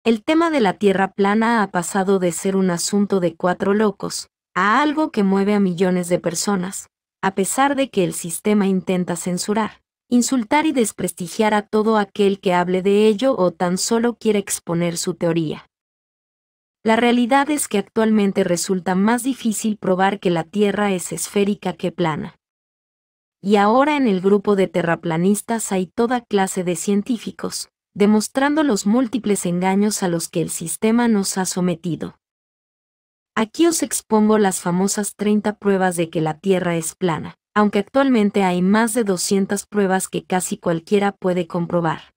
El tema de la Tierra plana ha pasado de ser un asunto de 4 locos, a algo que mueve a millones de personas, a pesar de que el sistema intenta censurar, insultar y desprestigiar a todo aquel que hable de ello o tan solo quiere exponer su teoría. La realidad es que actualmente resulta más difícil probar que la Tierra es esférica que plana. Y ahora en el grupo de terraplanistas hay toda clase de científicos, demostrando los múltiples engaños a los que el sistema nos ha sometido. Aquí os expongo las famosas 30 pruebas de que la Tierra es plana, aunque actualmente hay más de 200 pruebas que casi cualquiera puede comprobar.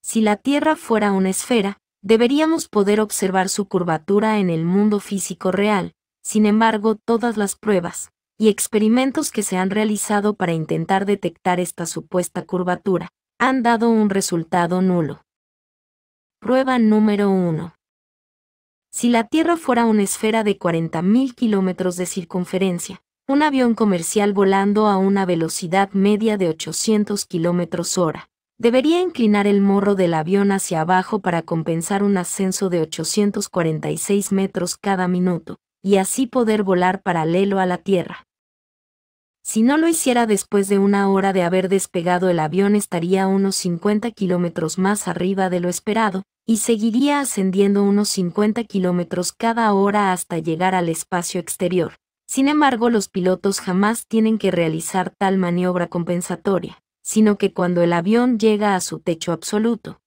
Si la Tierra fuera una esfera, deberíamos poder observar su curvatura en el mundo físico real. Sin embargo, todas las pruebas y experimentos que se han realizado para intentar detectar esta supuesta curvatura han dado un resultado nulo. Prueba número 1. Si la Tierra fuera una esfera de 40.000 kilómetros de circunferencia, un avión comercial volando a una velocidad media de 800 kilómetros hora, debería inclinar el morro del avión hacia abajo para compensar un ascenso de 846 metros cada minuto, y así poder volar paralelo a la Tierra. Si no lo hiciera después de una hora de haber despegado, el avión estaría a unos 50 kilómetros más arriba de lo esperado, y seguiría ascendiendo unos 50 kilómetros cada hora hasta llegar al espacio exterior. Sin embargo, los pilotos jamás tienen que realizar tal maniobra compensatoria, sino que cuando el avión llega a su techo absoluto,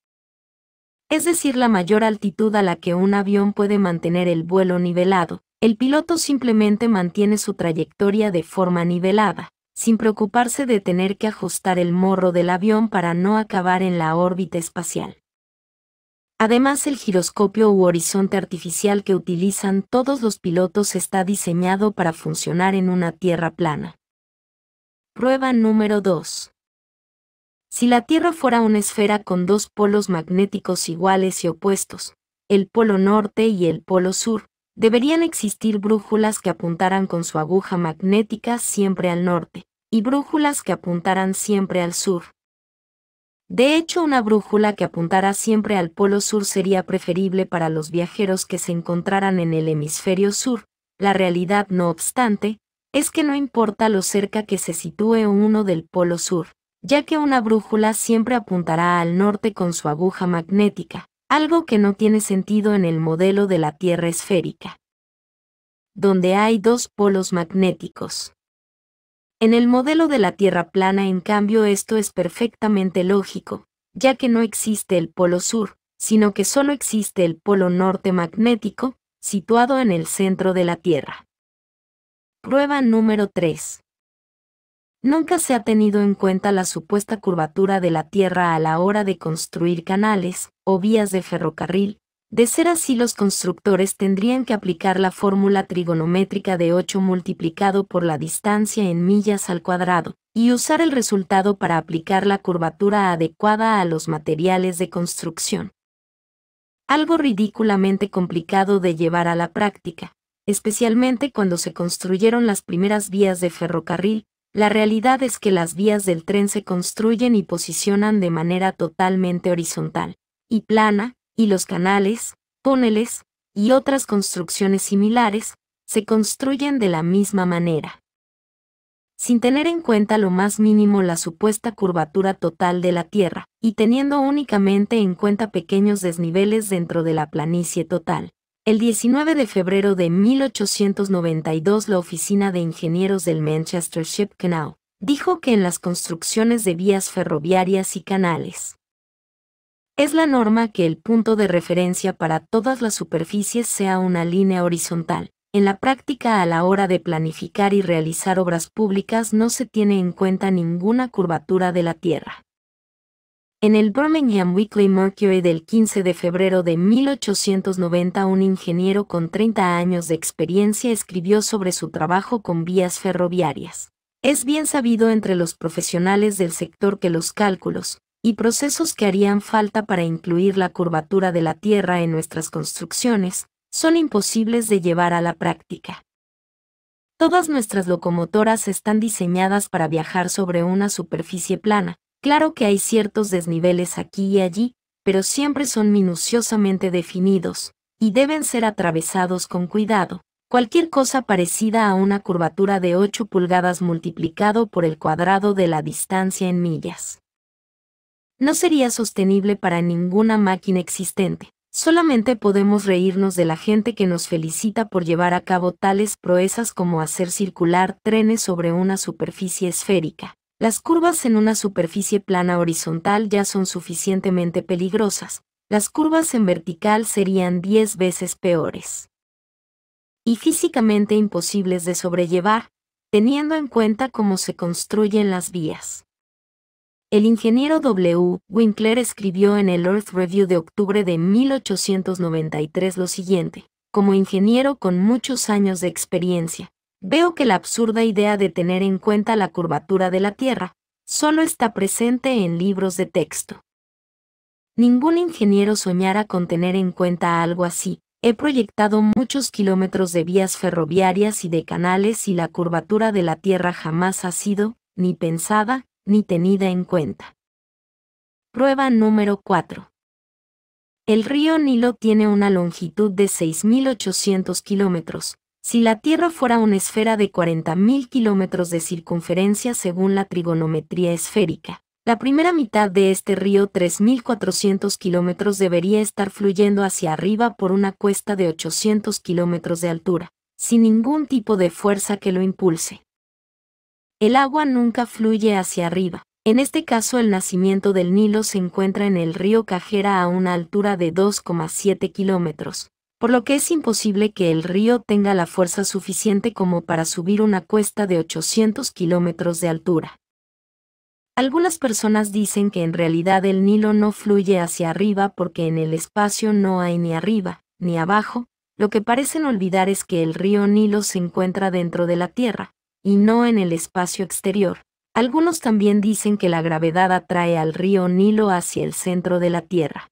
es decir, la mayor altitud a la que un avión puede mantener el vuelo nivelado, el piloto simplemente mantiene su trayectoria de forma nivelada, sin preocuparse de tener que ajustar el morro del avión para no acabar en la órbita espacial. Además, el giroscopio u horizonte artificial que utilizan todos los pilotos está diseñado para funcionar en una Tierra plana. Prueba número 2. Si la Tierra fuera una esfera con dos polos magnéticos iguales y opuestos, el polo norte y el polo sur, deberían existir brújulas que apuntaran con su aguja magnética siempre al norte, y brújulas que apuntaran siempre al sur. De hecho, una brújula que apuntara siempre al polo sur sería preferible para los viajeros que se encontraran en el hemisferio sur. La realidad, no obstante, es que no importa lo cerca que se sitúe uno del polo sur, ya que una brújula siempre apuntará al norte con su aguja magnética, algo que no tiene sentido en el modelo de la Tierra esférica, donde hay dos polos magnéticos. En el modelo de la Tierra plana, en cambio, esto es perfectamente lógico, ya que no existe el polo sur, sino que solo existe el polo norte magnético, situado en el centro de la Tierra. Prueba número 3. Nunca se ha tenido en cuenta la supuesta curvatura de la Tierra a la hora de construir canales o vías de ferrocarril. De ser así, los constructores tendrían que aplicar la fórmula trigonométrica de 8 multiplicado por la distancia en millas al cuadrado, y usar el resultado para aplicar la curvatura adecuada a los materiales de construcción. Algo ridículamente complicado de llevar a la práctica, especialmente cuando se construyeron las primeras vías de ferrocarril. La realidad es que las vías del tren se construyen y posicionan de manera totalmente horizontal y plana, y los canales, túneles y otras construcciones similares se construyen de la misma manera, sin tener en cuenta lo más mínimo la supuesta curvatura total de la Tierra, y teniendo únicamente en cuenta pequeños desniveles dentro de la planicie total. El 19 de febrero de 1892, la Oficina de Ingenieros del Manchester Ship Canal dijo que en las construcciones de vías ferroviarias y canales, es la norma que el punto de referencia para todas las superficies sea una línea horizontal. En la práctica, a la hora de planificar y realizar obras públicas, no se tiene en cuenta ninguna curvatura de la Tierra. En el Birmingham Weekly Mercury del 15 de febrero de 1890, un ingeniero con 30 años de experiencia escribió sobre su trabajo con vías ferroviarias. Es bien sabido entre los profesionales del sector que los cálculos y procesos que harían falta para incluir la curvatura de la Tierra en nuestras construcciones son imposibles de llevar a la práctica. Todas nuestras locomotoras están diseñadas para viajar sobre una superficie plana. Claro que hay ciertos desniveles aquí y allí, pero siempre son minuciosamente definidos, y deben ser atravesados con cuidado. Cualquier cosa parecida a una curvatura de 8 pulgadas multiplicado por el cuadrado de la distancia en millas. No sería sostenible para ninguna máquina existente. Solamente podemos reírnos de la gente que nos felicita por llevar a cabo tales proezas como hacer circular trenes sobre una superficie esférica. Las curvas en una superficie plana horizontal ya son suficientemente peligrosas. Las curvas en vertical serían 10 veces peores. Y físicamente imposibles de sobrellevar, teniendo en cuenta cómo se construyen las vías. El ingeniero W. Winkler escribió en el Earth Review de octubre de 1893 lo siguiente: como ingeniero con muchos años de experiencia, veo que la absurda idea de tener en cuenta la curvatura de la Tierra solo está presente en libros de texto. Ningún ingeniero soñara con tener en cuenta algo así. He proyectado muchos kilómetros de vías ferroviarias y de canales y la curvatura de la Tierra jamás ha sido, ni pensada, ni tenida en cuenta. Prueba número 4. El río Nilo tiene una longitud de 6.800 kilómetros. Si la Tierra fuera una esfera de 40.000 kilómetros de circunferencia según la trigonometría esférica, la primera mitad de este río, 3.400 kilómetros, debería estar fluyendo hacia arriba por una cuesta de 800 kilómetros de altura, sin ningún tipo de fuerza que lo impulse. El agua nunca fluye hacia arriba. En este caso, el nacimiento del Nilo se encuentra en el río Cajera a una altura de 2,7 kilómetros, por lo que es imposible que el río tenga la fuerza suficiente como para subir una cuesta de 800 kilómetros de altura. Algunas personas dicen que en realidad el Nilo no fluye hacia arriba porque en el espacio no hay ni arriba, ni abajo. Lo que parecen olvidar es que el río Nilo se encuentra dentro de la Tierra, y no en el espacio exterior. Algunos también dicen que la gravedad atrae al río Nilo hacia el centro de la Tierra,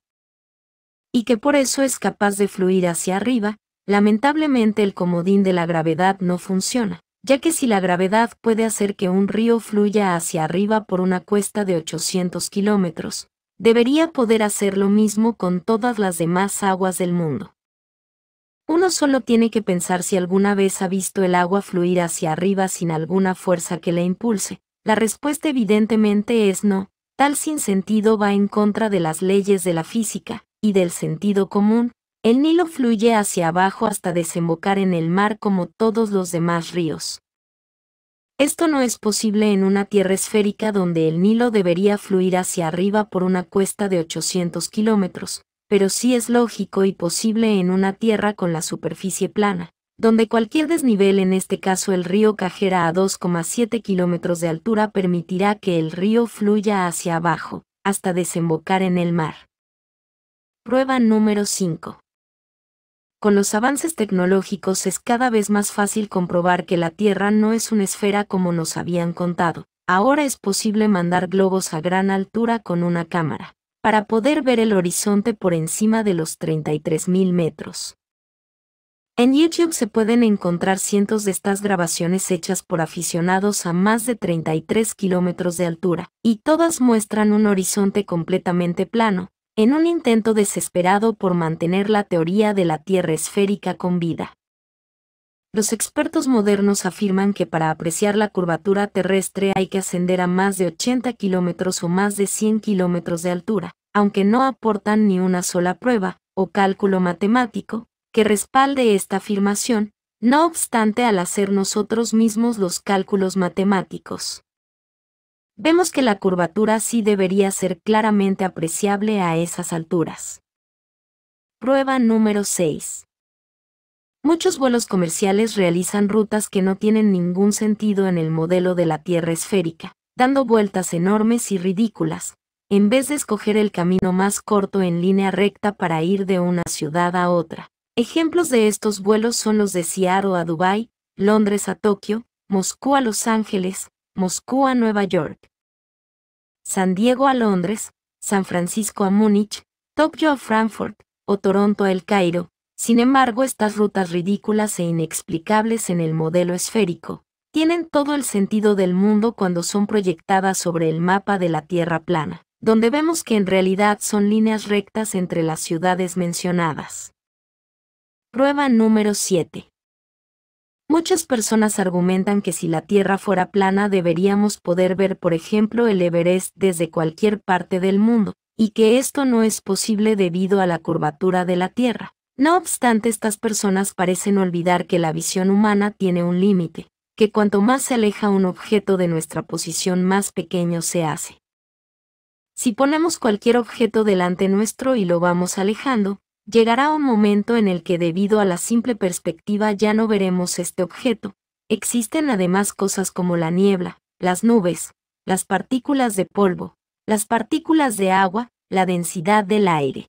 y que por eso es capaz de fluir hacia arriba. Lamentablemente el comodín de la gravedad no funciona, ya que si la gravedad puede hacer que un río fluya hacia arriba por una cuesta de 800 kilómetros, debería poder hacer lo mismo con todas las demás aguas del mundo. Uno solo tiene que pensar si alguna vez ha visto el agua fluir hacia arriba sin alguna fuerza que la impulse. La respuesta evidentemente es no. Tal sinsentido va en contra de las leyes de la física y del sentido común. El Nilo fluye hacia abajo hasta desembocar en el mar como todos los demás ríos. Esto no es posible en una tierra esférica donde el Nilo debería fluir hacia arriba por una cuesta de 800 kilómetros. Pero sí es lógico y posible en una tierra con la superficie plana, donde cualquier desnivel, en este caso el río Cajera a 2,7 kilómetros de altura, permitirá que el río fluya hacia abajo, hasta desembocar en el mar. Prueba número 5. Con los avances tecnológicos es cada vez más fácil comprobar que la Tierra no es una esfera como nos habían contado. Ahora es posible mandar globos a gran altura con una cámara, para poder ver el horizonte por encima de los 33.000 metros. En YouTube se pueden encontrar cientos de estas grabaciones hechas por aficionados a más de 33 kilómetros de altura, y todas muestran un horizonte completamente plano, en un intento desesperado por mantener la teoría de la Tierra esférica con vida. Los expertos modernos afirman que para apreciar la curvatura terrestre hay que ascender a más de 80 kilómetros o más de 100 kilómetros de altura, aunque no aportan ni una sola prueba o cálculo matemático que respalde esta afirmación. No obstante, al hacer nosotros mismos los cálculos matemáticos, vemos que la curvatura sí debería ser claramente apreciable a esas alturas. Prueba número 6. Muchos vuelos comerciales realizan rutas que no tienen ningún sentido en el modelo de la Tierra esférica, dando vueltas enormes y ridículas, en vez de escoger el camino más corto en línea recta para ir de una ciudad a otra. Ejemplos de estos vuelos son los de Seattle a Dubái, Londres a Tokio, Moscú a Los Ángeles, Moscú a Nueva York, San Diego a Londres, San Francisco a Múnich, Tokio a Frankfurt, o Toronto a El Cairo. Sin embargo, estas rutas ridículas e inexplicables en el modelo esférico tienen todo el sentido del mundo cuando son proyectadas sobre el mapa de la Tierra plana, donde vemos que en realidad son líneas rectas entre las ciudades mencionadas. Prueba número 7. Muchas personas argumentan que si la Tierra fuera plana deberíamos poder ver, por ejemplo, el Everest desde cualquier parte del mundo, y que esto no es posible debido a la curvatura de la Tierra. No obstante, estas personas parecen olvidar que la visión humana tiene un límite, que cuanto más se aleja un objeto de nuestra posición, más pequeño se hace. Si ponemos cualquier objeto delante nuestro y lo vamos alejando, llegará un momento en el que debido a la simple perspectiva ya no veremos este objeto. Existen además cosas como la niebla, las nubes, las partículas de polvo, las partículas de agua, la densidad del aire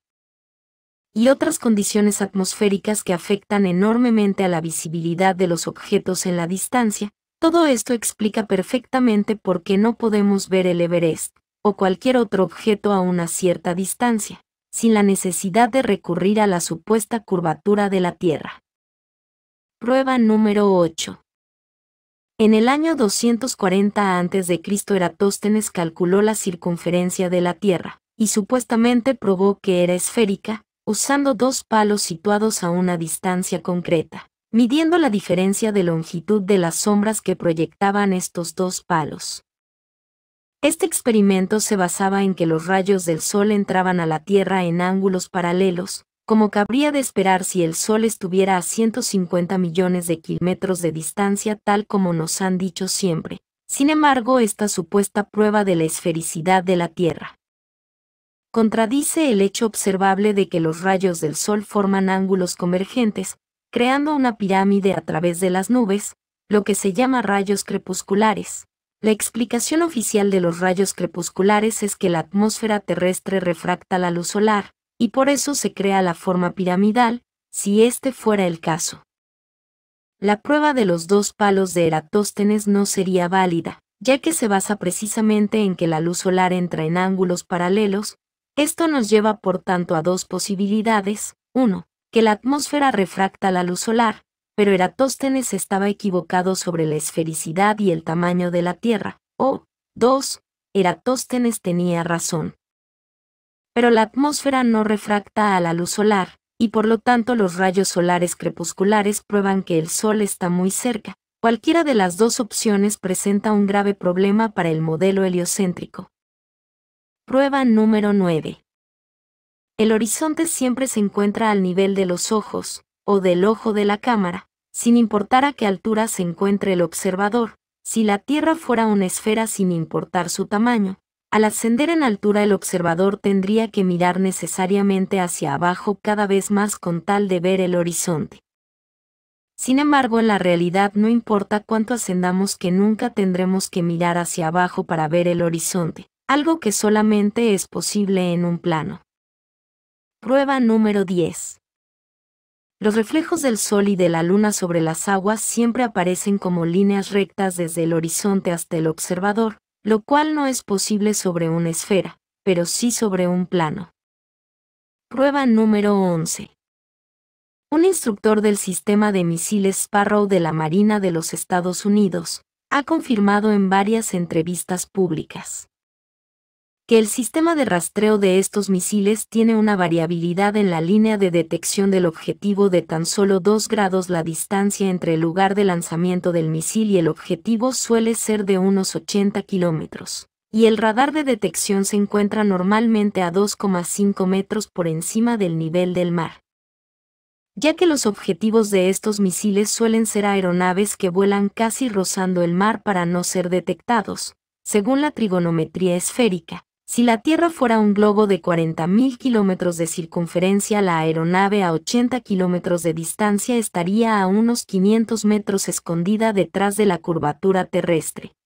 y otras condiciones atmosféricas que afectan enormemente a la visibilidad de los objetos en la distancia. Todo esto explica perfectamente por qué no podemos ver el Everest o cualquier otro objeto a una cierta distancia, sin la necesidad de recurrir a la supuesta curvatura de la Tierra. Prueba número 8. En el año 240 a.C. Eratóstenes calculó la circunferencia de la Tierra, y supuestamente probó que era esférica, usando dos palos situados a una distancia concreta, midiendo la diferencia de longitud de las sombras que proyectaban estos dos palos. Este experimento se basaba en que los rayos del Sol entraban a la Tierra en ángulos paralelos, como cabría de esperar si el Sol estuviera a 150 millones de kilómetros de distancia, tal como nos han dicho siempre. Sin embargo, esta supuesta prueba de la esfericidad de la Tierra contradice el hecho observable de que los rayos del Sol forman ángulos convergentes, creando una pirámide a través de las nubes, lo que se llama rayos crepusculares. La explicación oficial de los rayos crepusculares es que la atmósfera terrestre refracta la luz solar, y por eso se crea la forma piramidal, si este fuera el caso. La prueba de los dos palos de Eratóstenes no sería válida, ya que se basa precisamente en que la luz solar entra en ángulos paralelos. Esto nos lleva por tanto a dos posibilidades: 1, que la atmósfera refracta la luz solar, pero Eratóstenes estaba equivocado sobre la esfericidad y el tamaño de la Tierra, o 2, Eratóstenes tenía razón. Pero la atmósfera no refracta a la luz solar, y por lo tanto los rayos solares crepusculares prueban que el Sol está muy cerca. Cualquiera de las dos opciones presenta un grave problema para el modelo heliocéntrico. Prueba número 9. El horizonte siempre se encuentra al nivel de los ojos, o del ojo de la cámara, sin importar a qué altura se encuentre el observador. Si la Tierra fuera una esfera sin importar su tamaño, al ascender en altura el observador tendría que mirar necesariamente hacia abajo cada vez más con tal de ver el horizonte. Sin embargo, en la realidad no importa cuánto ascendamos, que nunca tendremos que mirar hacia abajo para ver el horizonte, algo que solamente es posible en un plano. Prueba número 10. Los reflejos del Sol y de la Luna sobre las aguas siempre aparecen como líneas rectas desde el horizonte hasta el observador, lo cual no es posible sobre una esfera, pero sí sobre un plano. Prueba número 11. Un instructor del sistema de misiles Sparrow de la Marina de los Estados Unidos ha confirmado en varias entrevistas públicas que el sistema de rastreo de estos misiles tiene una variabilidad en la línea de detección del objetivo de tan solo 2 grados. La distancia entre el lugar de lanzamiento del misil y el objetivo suele ser de unos 80 kilómetros, y el radar de detección se encuentra normalmente a 2,5 metros por encima del nivel del mar. Ya que los objetivos de estos misiles suelen ser aeronaves que vuelan casi rozando el mar para no ser detectados, según la trigonometría esférica. Si la Tierra fuera un globo de 40.000 kilómetros de circunferencia, la aeronave a 80 kilómetros de distancia estaría a unos 500 metros escondida detrás de la curvatura terrestre.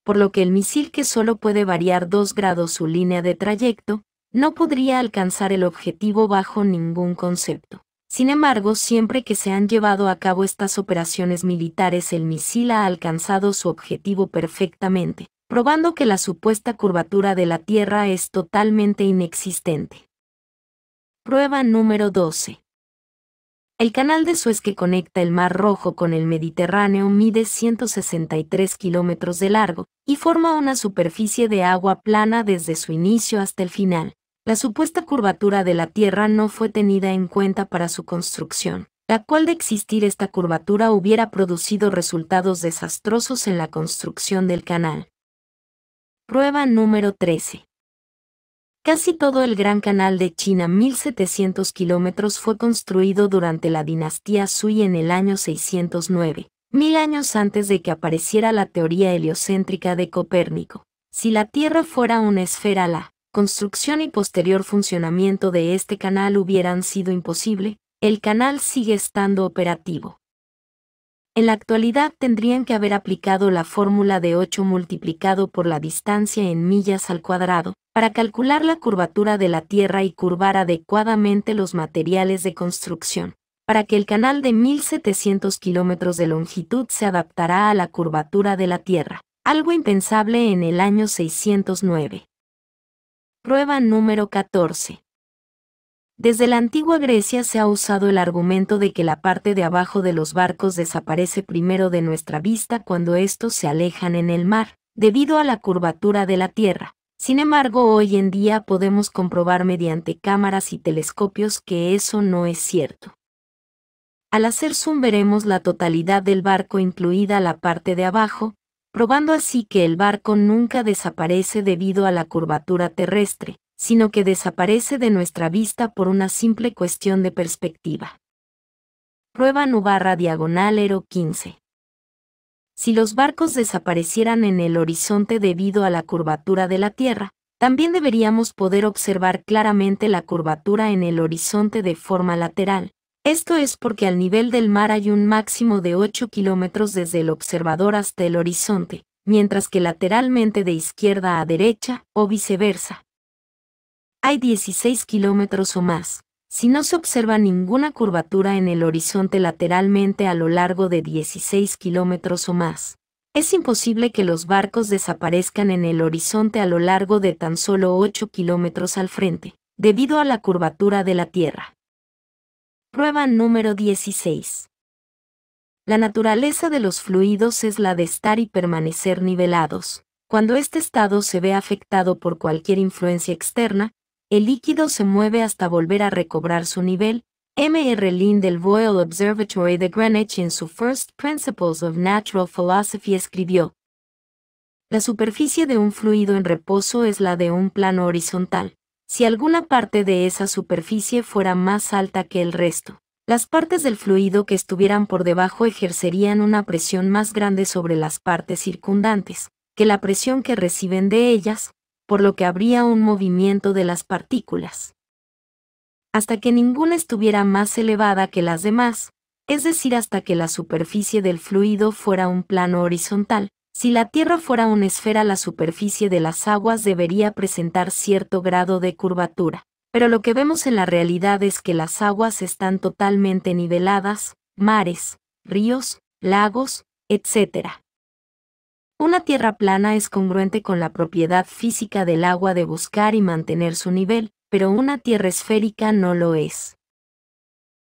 Por lo que el misil, que solo puede variar 2 grados su línea de trayecto, no podría alcanzar el objetivo bajo ningún concepto. Sin embargo, siempre que se han llevado a cabo estas operaciones militares, el misil ha alcanzado su objetivo perfectamente, probando que la supuesta curvatura de la Tierra es totalmente inexistente. Prueba número 12. El canal de Suez que conecta el Mar Rojo con el Mediterráneo mide 163 kilómetros de largo y forma una superficie de agua plana desde su inicio hasta el final. La supuesta curvatura de la Tierra no fue tenida en cuenta para su construcción, la cual de existir esta curvatura hubiera producido resultados desastrosos en la construcción del canal. Prueba número 13. Casi todo el Gran Canal de China, 1.700 kilómetros, fue construido durante la dinastía Sui en el año 609, 1000 años antes de que apareciera la teoría heliocéntrica de Copérnico. Si la Tierra fuera una esfera, la construcción y posterior funcionamiento de este canal hubieran sido imposible. El canal sigue estando operativo. En la actualidad tendrían que haber aplicado la fórmula de 8 multiplicado por la distancia en millas al cuadrado, para calcular la curvatura de la Tierra y curvar adecuadamente los materiales de construcción, para que el canal de 1.700 kilómetros de longitud se adaptará a la curvatura de la Tierra, algo impensable en el año 609. Prueba número 14. Desde la antigua Grecia se ha usado el argumento de que la parte de abajo de los barcos desaparece primero de nuestra vista cuando estos se alejan en el mar, debido a la curvatura de la Tierra. Sin embargo, hoy en día podemos comprobar mediante cámaras y telescopios que eso no es cierto. Al hacer zoom veremos la totalidad del barco, incluida la parte de abajo, probando así que el barco nunca desaparece debido a la curvatura terrestre, sino que desaparece de nuestra vista por una simple cuestión de perspectiva. Prueba /diagonal 15. Si los barcos desaparecieran en el horizonte debido a la curvatura de la Tierra, también deberíamos poder observar claramente la curvatura en el horizonte de forma lateral. Esto es porque al nivel del mar hay un máximo de 8 kilómetros desde el observador hasta el horizonte, mientras que lateralmente de izquierda a derecha, o viceversa, hay 16 kilómetros o más. Si no se observa ninguna curvatura en el horizonte lateralmente a lo largo de 16 kilómetros o más, es imposible que los barcos desaparezcan en el horizonte a lo largo de tan solo 8 kilómetros al frente, debido a la curvatura de la Tierra. Prueba número 16. La naturaleza de los fluidos es la de estar y permanecer nivelados. Cuando este estado se ve afectado por cualquier influencia externa, el líquido se mueve hasta volver a recobrar su nivel. M.R. Lynn del Royal Observatory de Greenwich en su First Principles of Natural Philosophy escribió: la superficie de un fluido en reposo es la de un plano horizontal. Si alguna parte de esa superficie fuera más alta que el resto, las partes del fluido que estuvieran por debajo ejercerían una presión más grande sobre las partes circundantes que la presión que reciben de ellas, por lo que habría un movimiento de las partículas, hasta que ninguna estuviera más elevada que las demás, es decir, hasta que la superficie del fluido fuera un plano horizontal. Si la Tierra fuera una esfera, la superficie de las aguas debería presentar cierto grado de curvatura, pero lo que vemos en la realidad es que las aguas están totalmente niveladas, mares, ríos, lagos, etc. Una tierra plana es congruente con la propiedad física del agua de buscar y mantener su nivel, pero una tierra esférica no lo es.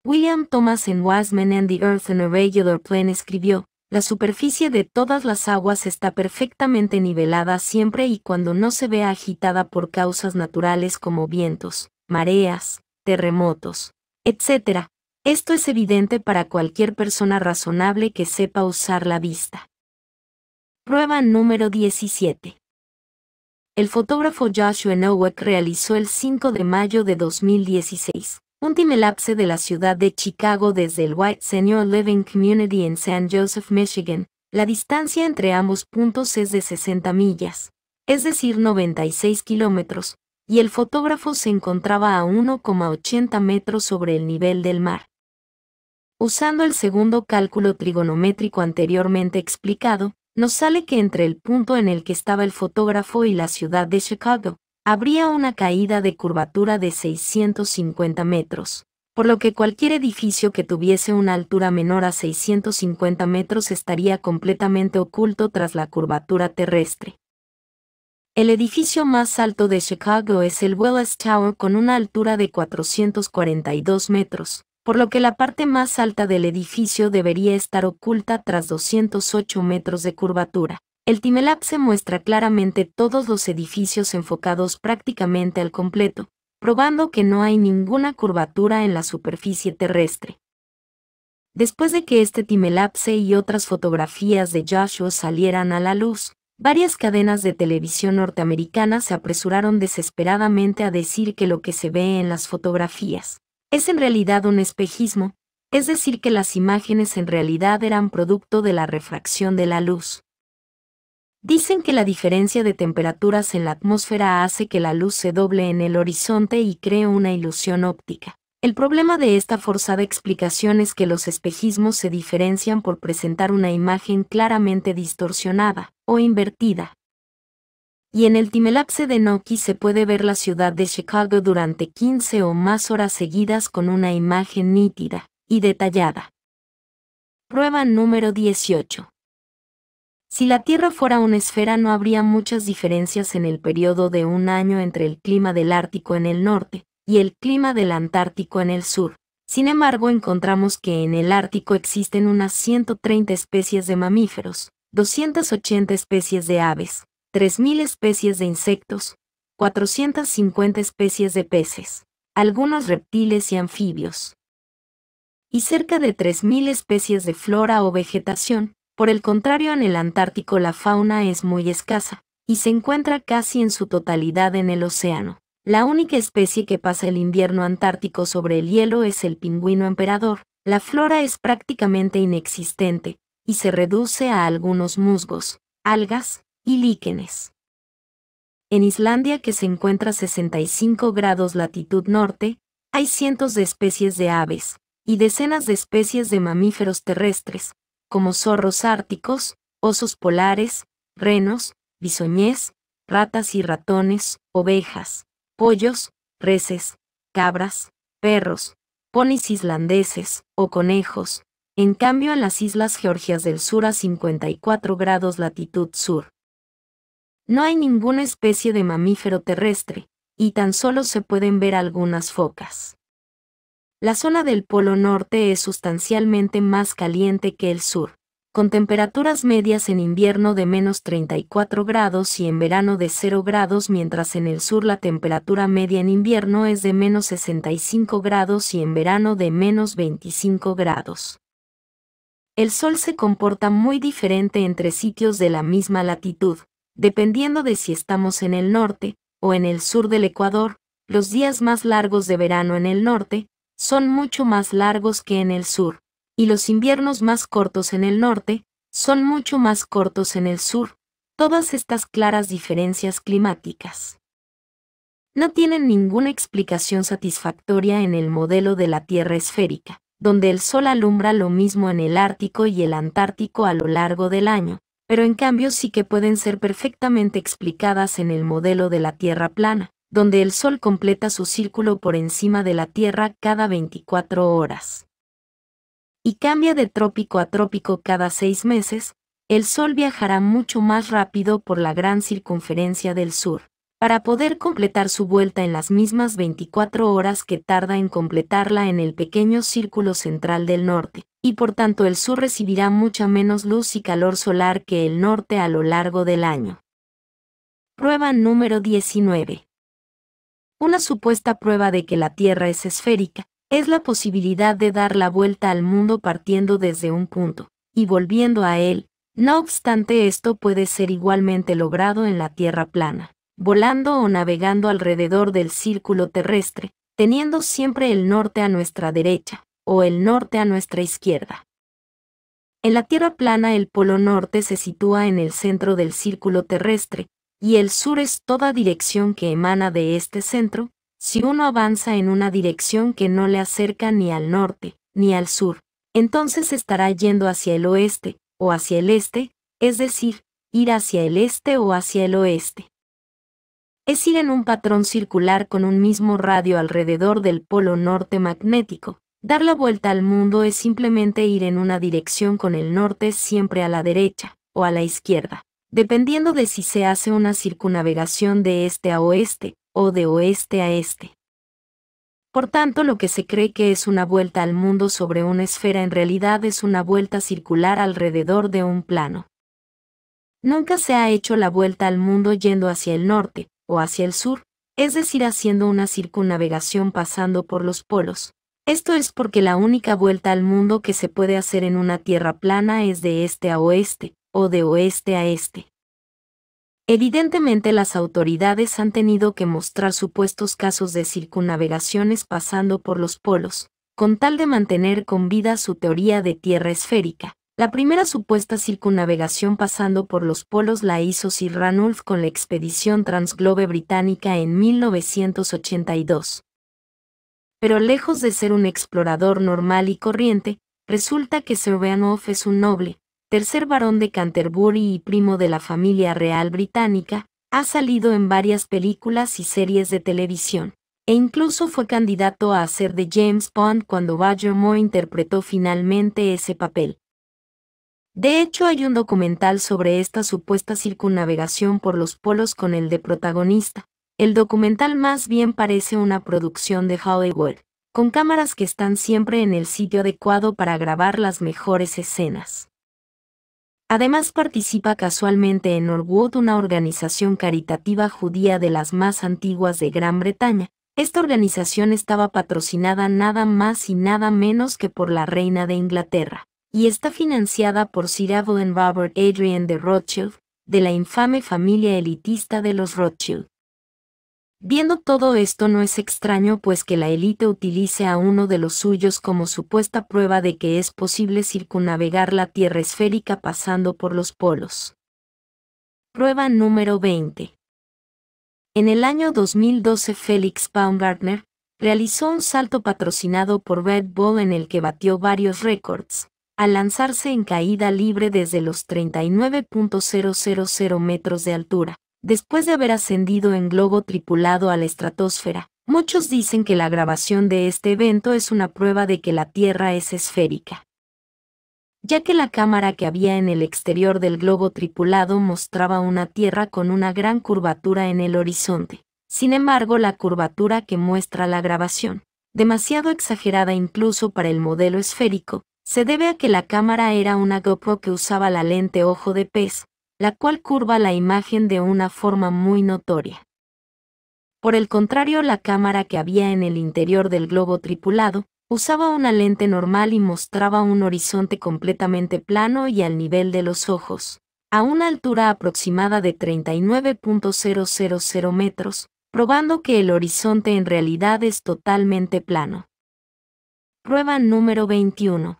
William Thomas en Wiseman and the Earth in a Regular Plane escribió: la superficie de todas las aguas está perfectamente nivelada siempre y cuando no se vea agitada por causas naturales como vientos, mareas, terremotos, etc. Esto es evidente para cualquier persona razonable que sepa usar la vista. Prueba número 17. El fotógrafo Joshua Nowak realizó el 5 de mayo de 2016 un timelapse de la ciudad de Chicago desde el White Senior Living Community en St. Joseph, Michigan. La distancia entre ambos puntos es de 60 millas, es decir, 96 kilómetros, y el fotógrafo se encontraba a 1,80 metros sobre el nivel del mar. Usando el segundo cálculo trigonométrico anteriormente explicado, nos sale que entre el punto en el que estaba el fotógrafo y la ciudad de Chicago, habría una caída de curvatura de 650 metros, por lo que cualquier edificio que tuviese una altura menor a 650 metros estaría completamente oculto tras la curvatura terrestre. El edificio más alto de Chicago es el Willis Tower con una altura de 442 metros, por lo que la parte más alta del edificio debería estar oculta tras 208 metros de curvatura. El timelapse muestra claramente todos los edificios enfocados prácticamente al completo, probando que no hay ninguna curvatura en la superficie terrestre. Después de que este timelapse y otras fotografías de Joshua salieran a la luz, varias cadenas de televisión norteamericanas se apresuraron desesperadamente a decir que lo que se ve en las fotografías es en realidad un espejismo, es decir, que las imágenes en realidad eran producto de la refracción de la luz. Dicen que la diferencia de temperaturas en la atmósfera hace que la luz se doble en el horizonte y cree una ilusión óptica. El problema de esta forzada explicación es que los espejismos se diferencian por presentar una imagen claramente distorsionada o invertida. Y en el timelapse de Noki se puede ver la ciudad de Chicago durante 15 o más horas seguidas con una imagen nítida y detallada. Prueba número 18. Si la Tierra fuera una esfera no habría muchas diferencias en el periodo de un año entre el clima del Ártico en el norte y el clima del Antártico en el sur. Sin embargo, encontramos que en el Ártico existen unas 130 especies de mamíferos, 280 especies de aves, 3.000 especies de insectos, 450 especies de peces, algunos reptiles y anfibios, y cerca de 3.000 especies de flora o vegetación. Por el contrario, en el Antártico la fauna es muy escasa, y se encuentra casi en su totalidad en el océano. La única especie que pasa el invierno antártico sobre el hielo es el pingüino emperador. La flora es prácticamente inexistente, y se reduce a algunos musgos, algas y líquenes. En Islandia, que se encuentra a 65 grados latitud norte, hay cientos de especies de aves, y decenas de especies de mamíferos terrestres, como zorros árticos, osos polares, renos, bisoñés, ratas y ratones, ovejas, pollos, reses, cabras, perros, ponis islandeses o conejos. En cambio, en las Islas Georgias del Sur a 54 grados latitud sur, no hay ninguna especie de mamífero terrestre, y tan solo se pueden ver algunas focas. La zona del Polo Norte es sustancialmente más caliente que el sur, con temperaturas medias en invierno de menos 34 grados y en verano de 0 grados, mientras en el sur la temperatura media en invierno es de menos 65 grados y en verano de menos 25 grados. El Sol se comporta muy diferente entre sitios de la misma latitud, dependiendo de si estamos en el norte o en el sur del Ecuador. Los días más largos de verano en el norte son mucho más largos que en el sur, y los inviernos más cortos en el norte son mucho más cortos en el sur. Todas estas claras diferencias climáticas no tienen ninguna explicación satisfactoria en el modelo de la Tierra esférica, donde el Sol alumbra lo mismo en el Ártico y el Antártico a lo largo del año, pero en cambio sí que pueden ser perfectamente explicadas en el modelo de la Tierra plana, donde el Sol completa su círculo por encima de la Tierra cada 24 horas. Y cambia de trópico a trópico cada 6 meses. El Sol viajará mucho más rápido por la gran circunferencia del sur, para poder completar su vuelta en las mismas 24 horas que tarda en completarla en el pequeño círculo central del norte, y por tanto el sur recibirá mucha menos luz y calor solar que el norte a lo largo del año. Prueba número 19. Una supuesta prueba de que la Tierra es esférica es la posibilidad de dar la vuelta al mundo partiendo desde un punto y volviendo a él. No obstante, esto puede ser igualmente logrado en la Tierra plana, volando o navegando alrededor del círculo terrestre, teniendo siempre el norte a nuestra derecha o el norte a nuestra izquierda. En la Tierra plana el polo norte se sitúa en el centro del círculo terrestre, y el sur es toda dirección que emana de este centro. Si uno avanza en una dirección que no le acerca ni al norte ni al sur, entonces estará yendo hacia el oeste o hacia el este, es decir, ir hacia el este o hacia el oeste. Es ir en un patrón circular con un mismo radio alrededor del polo norte magnético. Dar la vuelta al mundo es simplemente ir en una dirección con el norte siempre a la derecha o a la izquierda, dependiendo de si se hace una circunnavegación de este a oeste o de oeste a este. Por tanto, lo que se cree que es una vuelta al mundo sobre una esfera en realidad es una vuelta circular alrededor de un plano. Nunca se ha hecho la vuelta al mundo yendo hacia el norte, o hacia el sur, es decir, haciendo una circunnavegación pasando por los polos. Esto es porque la única vuelta al mundo que se puede hacer en una tierra plana es de este a oeste, o de oeste a este. Evidentemente las autoridades han tenido que mostrar supuestos casos de circunnavegaciones pasando por los polos, con tal de mantener con vida su teoría de tierra esférica. La primera supuesta circunnavegación pasando por los polos la hizo Sir Ranulph con la expedición Transglobe británica en 1982. Pero lejos de ser un explorador normal y corriente, resulta que Sir Ranulph es un noble, tercer barón de Canterbury y primo de la familia real británica, ha salido en varias películas y series de televisión, e incluso fue candidato a hacer de James Bond cuando Roger Moore interpretó finalmente ese papel. De hecho, hay un documental sobre esta supuesta circunnavegación por los polos con el de protagonista. El documental más bien parece una producción de Hollywood, con cámaras que están siempre en el sitio adecuado para grabar las mejores escenas. Además participa casualmente en Norwood, una organización caritativa judía de las más antiguas de Gran Bretaña. Esta organización estaba patrocinada nada más y nada menos que por la reina de Inglaterra, y está financiada por Sir Evelyn Robert Adrian de Rothschild, de la infame familia elitista de los Rothschild. Viendo todo esto, no es extraño pues que la élite utilice a uno de los suyos como supuesta prueba de que es posible circunnavegar la Tierra esférica pasando por los polos. Prueba número 20. En el año 2012 Felix Baumgartner realizó un salto patrocinado por Red Bull en el que batió varios récords, al lanzarse en caída libre desde los 39.000 metros de altura. Después de haber ascendido en globo tripulado a la estratosfera, muchos dicen que la grabación de este evento es una prueba de que la Tierra es esférica, ya que la cámara que había en el exterior del globo tripulado mostraba una Tierra con una gran curvatura en el horizonte. Sin embargo, la curvatura que muestra la grabación, demasiado exagerada incluso para el modelo esférico, se debe a que la cámara era una GoPro que usaba la lente ojo de pez, la cual curva la imagen de una forma muy notoria. Por el contrario, la cámara que había en el interior del globo tripulado usaba una lente normal y mostraba un horizonte completamente plano y al nivel de los ojos, a una altura aproximada de 39.000 metros, probando que el horizonte en realidad es totalmente plano. Prueba número 21.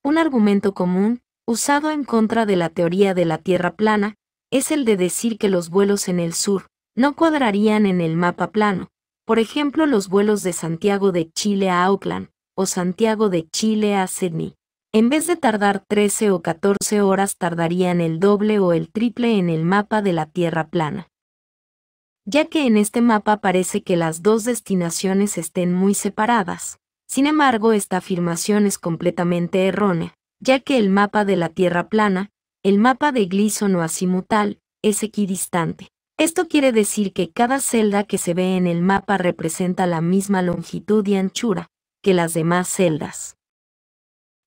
Un argumento común, usado en contra de la teoría de la Tierra plana, es el de decir que los vuelos en el sur no cuadrarían en el mapa plano. Por ejemplo, los vuelos de Santiago de Chile a Auckland, o Santiago de Chile a Sydney, en vez de tardar 13 o 14 horas tardarían el doble o el triple en el mapa de la Tierra plana. Ya que en este mapa parece que las dos destinaciones estén muy separadas. Sin embargo, esta afirmación es completamente errónea, ya que el mapa de la Tierra plana, el mapa de Gleason o azimutal, es equidistante. Esto quiere decir que cada celda que se ve en el mapa representa la misma longitud y anchura que las demás celdas.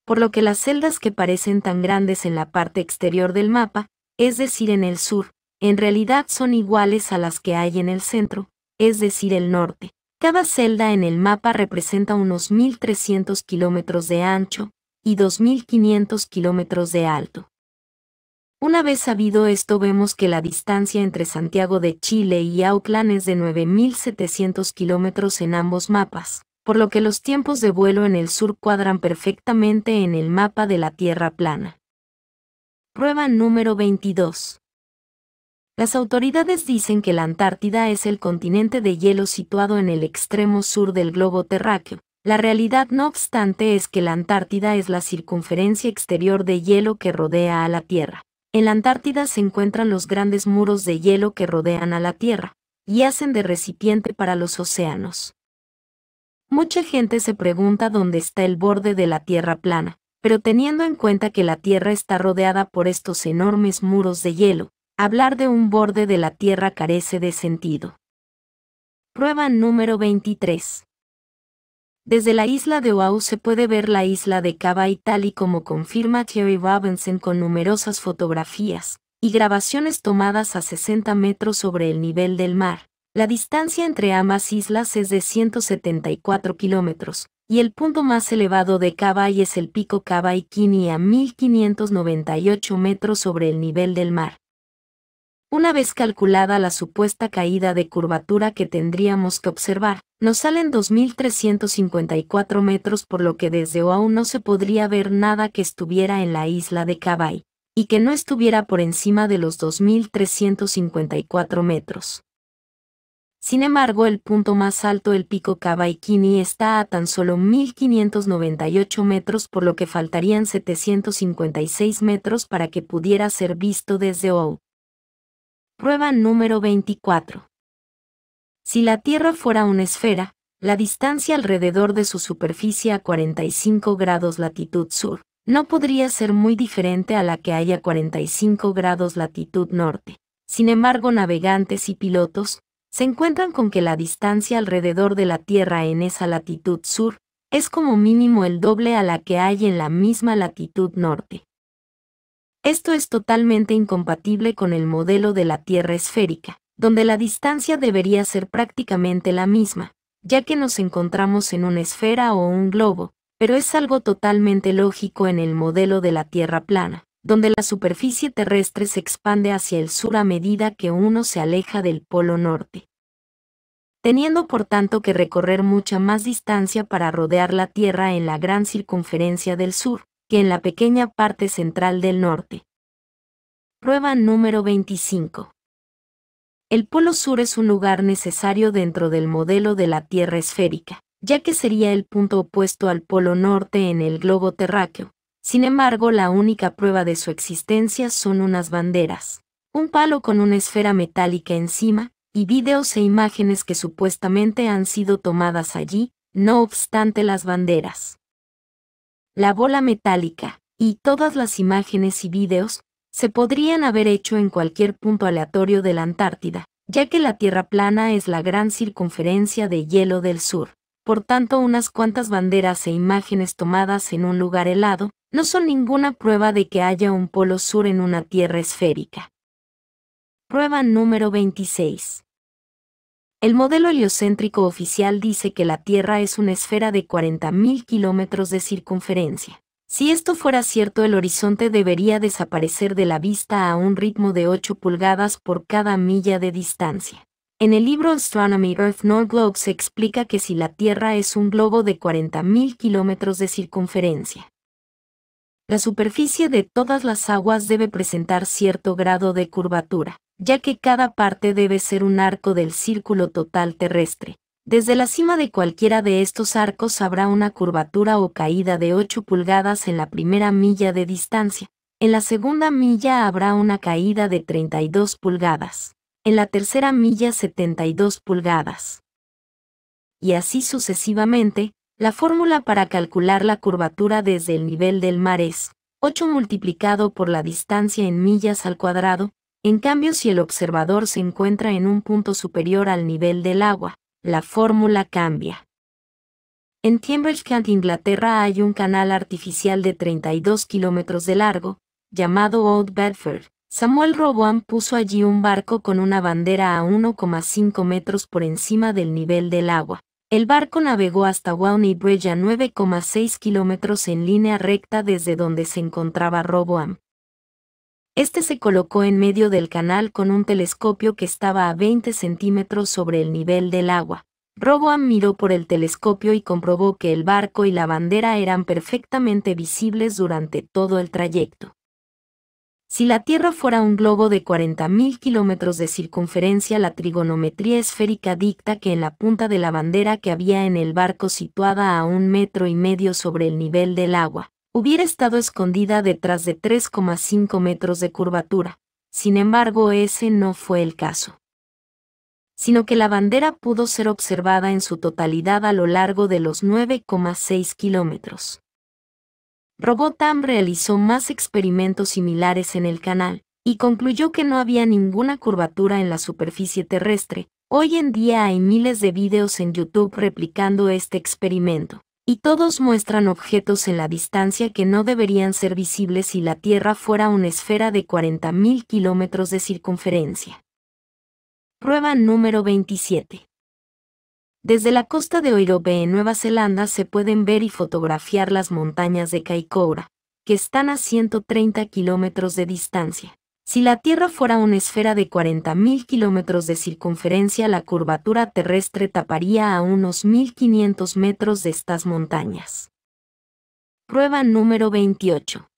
Por lo que las celdas que parecen tan grandes en la parte exterior del mapa, es decir en el sur, en realidad son iguales a las que hay en el centro, es decir el norte. Cada celda en el mapa representa unos 1.300 kilómetros de ancho y 2.500 kilómetros de alto. Una vez sabido esto, vemos que la distancia entre Santiago de Chile y Auckland es de 9.700 kilómetros en ambos mapas, por lo que los tiempos de vuelo en el sur cuadran perfectamente en el mapa de la Tierra plana. Prueba número 22. Las autoridades dicen que la Antártida es el continente de hielo situado en el extremo sur del globo terráqueo. La realidad, no obstante, es que la Antártida es la circunferencia exterior de hielo que rodea a la Tierra. En la Antártida se encuentran los grandes muros de hielo que rodean a la Tierra, y hacen de recipiente para los océanos. Mucha gente se pregunta dónde está el borde de la Tierra plana, pero teniendo en cuenta que la Tierra está rodeada por estos enormes muros de hielo, hablar de un borde de la Tierra carece de sentido. Prueba número 23. Desde la isla de Oahu se puede ver la isla de Kauai tal y como confirma Thierry Robinson con numerosas fotografías y grabaciones tomadas a 60 metros sobre el nivel del mar. La distancia entre ambas islas es de 174 kilómetros, y el punto más elevado de Kauai es el pico Kauai-Kini a 1598 metros sobre el nivel del mar. Una vez calculada la supuesta caída de curvatura que tendríamos que observar, nos salen 2.354 metros, por lo que desde Oahu no se podría ver nada que estuviera en la isla de Kauai, y que no estuviera por encima de los 2.354 metros. Sin embargo, el punto más alto, el pico Kauai-Kini, está a tan solo 1.598 metros, por lo que faltarían 756 metros para que pudiera ser visto desde Oahu. Prueba número 24. Si la Tierra fuera una esfera, la distancia alrededor de su superficie a 45 grados latitud sur no podría ser muy diferente a la que hay a 45 grados latitud norte. Sin embargo, navegantes y pilotos se encuentran con que la distancia alrededor de la Tierra en esa latitud sur es como mínimo el doble a la que hay en la misma latitud norte. Esto es totalmente incompatible con el modelo de la Tierra esférica, donde la distancia debería ser prácticamente la misma, ya que nos encontramos en una esfera o un globo, pero es algo totalmente lógico en el modelo de la Tierra plana, donde la superficie terrestre se expande hacia el sur a medida que uno se aleja del polo norte, teniendo por tanto que recorrer mucha más distancia para rodear la Tierra en la gran circunferencia del sur, que en la pequeña parte central del norte. Prueba número 25. El polo sur es un lugar necesario dentro del modelo de la Tierra esférica, ya que sería el punto opuesto al polo norte en el globo terráqueo. Sin embargo, la única prueba de su existencia son unas banderas, un palo con una esfera metálica encima, y videos e imágenes que supuestamente han sido tomadas allí, no obstante las banderas, la bola metálica, y todas las imágenes y videos, se podrían haber hecho en cualquier punto aleatorio de la Antártida, ya que la Tierra plana es la gran circunferencia de hielo del sur. Por tanto, unas cuantas banderas e imágenes tomadas en un lugar helado no son ninguna prueba de que haya un polo sur en una Tierra esférica. Prueba número 26. El modelo heliocéntrico oficial dice que la Tierra es una esfera de 40.000 kilómetros de circunferencia. Si esto fuera cierto, el horizonte debería desaparecer de la vista a un ritmo de 8 pulgadas por cada milla de distancia. En el libro Astronomy Earth Nor Globe se explica que si la Tierra es un globo de 40.000 kilómetros de circunferencia, la superficie de todas las aguas debe presentar cierto grado de curvatura, ya que cada parte debe ser un arco del círculo total terrestre. Desde la cima de cualquiera de estos arcos habrá una curvatura o caída de 8 pulgadas en la primera milla de distancia. En la segunda milla habrá una caída de 32 pulgadas. En la tercera milla 72 pulgadas. Y así sucesivamente. La fórmula para calcular la curvatura desde el nivel del mar es 8 multiplicado por la distancia en millas al cuadrado. En cambio, si el observador se encuentra en un punto superior al nivel del agua, la fórmula cambia. En Cambridge, Kent, Inglaterra, hay un canal artificial de 32 kilómetros de largo, llamado Old Bedford. Samuel Roboam puso allí un barco con una bandera a 1,5 metros por encima del nivel del agua. El barco navegó hasta Walney Bridge a 9,6 kilómetros en línea recta desde donde se encontraba Roboam. Este se colocó en medio del canal con un telescopio que estaba a 20 centímetros sobre el nivel del agua. Roboam miró por el telescopio y comprobó que el barco y la bandera eran perfectamente visibles durante todo el trayecto. Si la Tierra fuera un globo de 40.000 kilómetros de circunferencia, la trigonometría esférica dicta que en la punta de la bandera que había en el barco, situada a 1,5 metros sobre el nivel del agua, hubiera estado escondida detrás de 3,5 metros de curvatura. Sin embargo, ese no fue el caso, sino que la bandera pudo ser observada en su totalidad a lo largo de los 9,6 kilómetros. Robotham realizó más experimentos similares en el canal, y concluyó que no había ninguna curvatura en la superficie terrestre, Hoy en día hay miles de videos en YouTube replicando este experimento, y todos muestran objetos en la distancia que no deberían ser visibles si la Tierra fuera una esfera de 40.000 kilómetros de circunferencia. Prueba número 27. Desde la costa de Oirobe en Nueva Zelanda se pueden ver y fotografiar las montañas de Kaikoura, que están a 130 kilómetros de distancia. Si la Tierra fuera una esfera de 40.000 kilómetros de circunferencia, la curvatura terrestre taparía a unos 1.500 metros de estas montañas. Prueba número 28.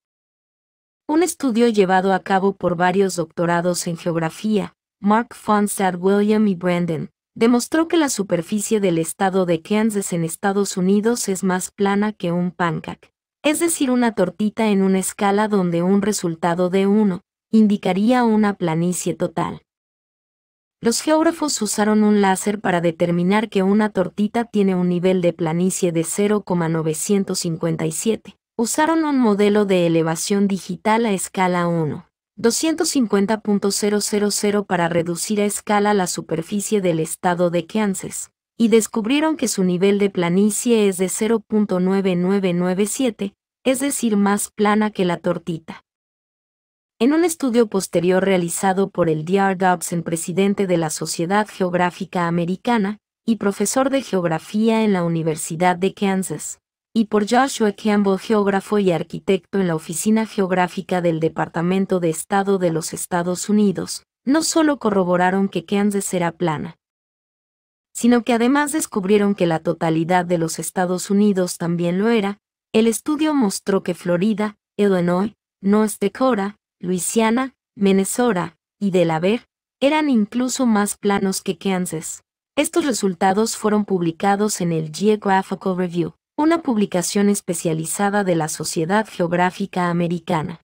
Un estudio llevado a cabo por varios doctorados en geografía, Mark Fonstad, William y Brandon, demostró que la superficie del estado de Kansas en Estados Unidos es más plana que un pancake, es decir, una tortita en una escala donde un resultado de 1 indicaría una planicie total. Los geógrafos usaron un láser para determinar que una tortita tiene un nivel de planicie de 0,957. Usaron un modelo de elevación digital a escala 1, 250.000 para reducir a escala la superficie del estado de Kansas, y descubrieron que su nivel de planicie es de 0,9997, es decir, más plana que la tortita. En un estudio posterior realizado por el Dr. Dobson, presidente de la Sociedad Geográfica Americana y profesor de geografía en la Universidad de Kansas, y por Joshua Campbell, geógrafo y arquitecto en la Oficina Geográfica del Departamento de Estado de los Estados Unidos, no solo corroboraron que Kansas era plana, sino que además descubrieron que la totalidad de los Estados Unidos también lo era. El estudio mostró que Florida, Illinois, North Dakota, Luisiana, Minnesota y Delaware eran incluso más planos que Kansas. Estos resultados fueron publicados en el Geographical Review, una publicación especializada de la Sociedad Geográfica Americana.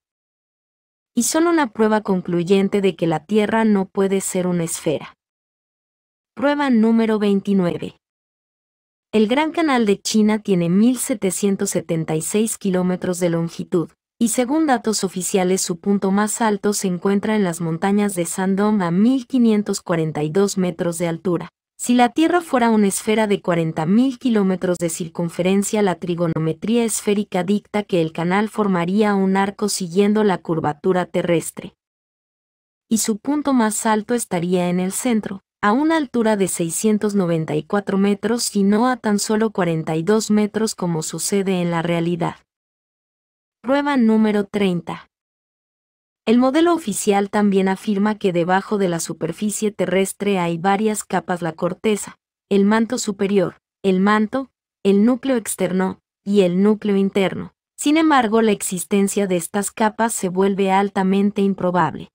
Y son una prueba concluyente de que la Tierra no puede ser una esfera. Prueba número 29. El Gran Canal de China tiene 1.776 kilómetros de longitud, y según datos oficiales su punto más alto se encuentra en las montañas de Shandong a 1.542 metros de altura. Si la Tierra fuera una esfera de 40.000 kilómetros de circunferencia, la trigonometría esférica dicta que el canal formaría un arco siguiendo la curvatura terrestre. Y su punto más alto estaría en el centro, a una altura de 694 metros y no a tan solo 42 metros como sucede en la realidad. Prueba número 30. El modelo oficial también afirma que debajo de la superficie terrestre hay varias capas: la corteza, el manto superior, el manto, el núcleo externo y el núcleo interno. Sin embargo, la existencia de estas capas se vuelve altamente improbable,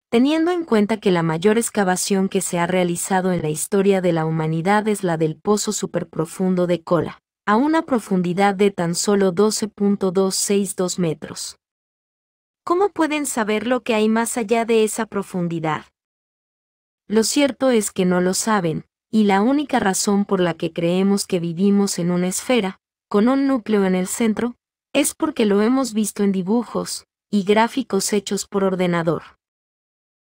teniendo en cuenta que la mayor excavación que se ha realizado en la historia de la humanidad es la del pozo superprofundo de Kola, a una profundidad de tan solo 12.262 metros. ¿Cómo pueden saber lo que hay más allá de esa profundidad? Lo cierto es que no lo saben, y la única razón por la que creemos que vivimos en una esfera, con un núcleo en el centro, es porque lo hemos visto en dibujos y gráficos hechos por ordenador.